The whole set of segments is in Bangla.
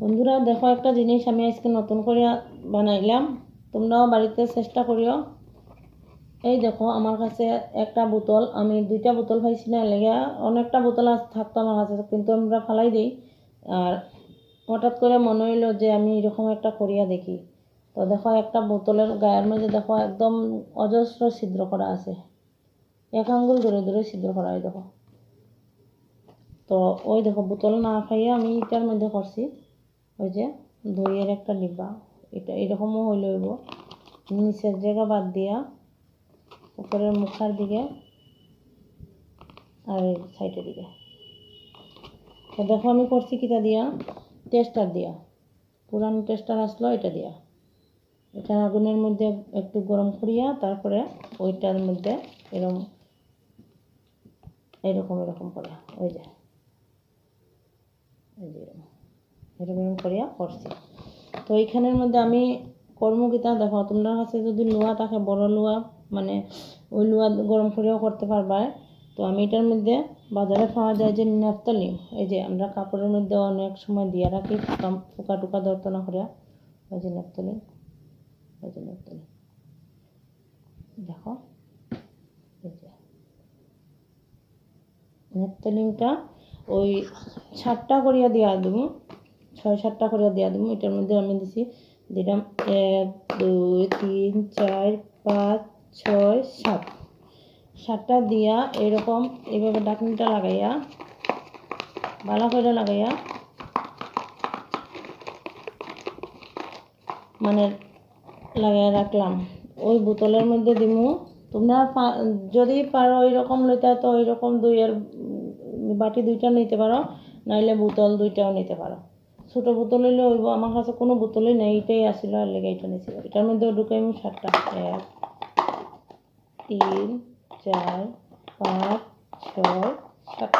বন্ধুরা দেখো, একটা জিনিস আমি আজকে নতুন করে বানাইলাম, তোমরাও বাড়িতে চেষ্টা করিও। এই দেখো, আমার কাছে একটা বোতল, আমি 2টা বোতল পাইছি না, লেগে অনেকটা বোতল থাকতো আমার কাছে, কিন্তু আমরা ফালাই দিই। আর হঠাৎ করে মনে হইলো যে আমি এরকম একটা করিয়া দেখি। তো দেখো, একটা বোতলের গায়ের মধ্যে দেখো একদম অজস্র ছিদ্র করা আছে, 1 আঙ্গুল ধরে ধরে ছিদ্র করা হয় দেখো। তো ওই দেখো, বোতল না খাইয়ে আমি এটার মধ্যে করছি। ওই যে দইয়ের একটা ডিব্বা, এটা এরকমও হইলে হইব। নিচের জায়গা বাদ দিয়া উপরের মুখার দিকে আর সাইডের দিকে। তো দেখো আমি করছি কিটা দিয়া, টেস্টার দিয়া, পুরানো টেস্টার আসলো এটা দিয়া। এটা আগুনের মধ্যে একটু গরম করিয়া তারপরে ওইটার মধ্যে এরকম এরকম এরকম করে, ওই যে এরকম এরকম করিয়া করছি। তো এইখানের মধ্যে আমি কর্মগীতা দেখো, তোমরা কাছে যদি লোহা থাকে, বড় লোহা, মানে ওই লোহা গরম করেও করতে পারবা। তো আমি এটার মধ্যে বাজারে পাওয়া যায় যে ন্যাপথলিন, এই যে আমরা কাপড়ের মধ্যে অনেক সময় দিয়ে রাখি পোকা টোকা ধরতো না করে, ওই যে ন্যাপথলিন, ওই যে ন্যাপথলিন দেখো, এই যে ন্যাপথলিনটা ওই 7টা করিয়া দিয়া দেবো, 6-7টা করিয়া দিয়া দেবো। এটার মধ্যে আমি দিলাম 1 2 3 4 5 6 7, 7টা দিয়া এরকম এইভাবে ঢাকনিটা লাগাইয়া ভালো করে লাগাইয়া মানে লাগাইয়া রাখলাম। ওই বোতলের মধ্যে দিমু। তোমরা যদি পারো ওইরকম লইতে, তো ওইরকম দইয়ের বাটি 2টা নিতে পারো, নাইলে বোতল 2টাও নিতে পারো। ছোটো বোতল হইলে হইব, আমার কাছে কোনো বোতলই নেই, এইটাই আসিল আর লেগে এটা নিয়েছিল। এটার মধ্যে ঢুকাইম 7টা, 1 3 4 5 6 7।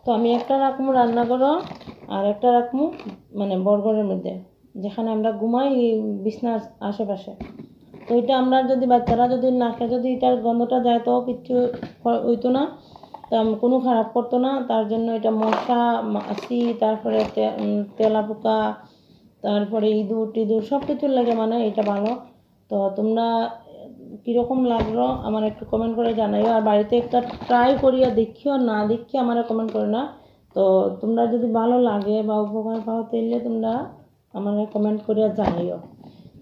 তো আমি একটা রাখবো রান্নাঘরও, আর একটা রাখবো মানে বরঘরের মধ্যে, যেখানে আমরা ঘুমাই, বিছনার আশেপাশে। তো এটা আমরা যদি বাচ্চারা যদি নাকে যদি এটার গন্ধটা যায়, তো কিচ্ছু হইতো না, তা কোনো খারাপ করতো না। তার জন্য এটা মশা মাছি, তারপরে তেলা পোকা, তারপরে ইঁদুর টিঁদুর সব কিছুর লাগে, মানে এটা ভালো। তো তোমরা কীরকম লাগলো আমার একটু কমেন্ট করে জানাইও, আর বাড়িতে একটা ট্রাই করিয়া দেখিও, না দেখিও আমার কমেন্ট করে না। তো তোমরা যদি ভালো লাগে বা উপকার পাও, তাহলে তোমরা আমার কমেন্ট করিয়া জানাইও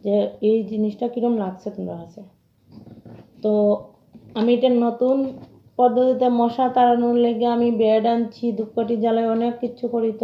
যে এই জিনিসটা কীরকম লাগছে তোমরা কাছে। তো আমি এটা নতুন পদ্ধতিতে মশা তাড়ানোর লেগে আমি বেড আনছি, ধূপকাঠি জ্বালাই, অনেক কিছু করি। তো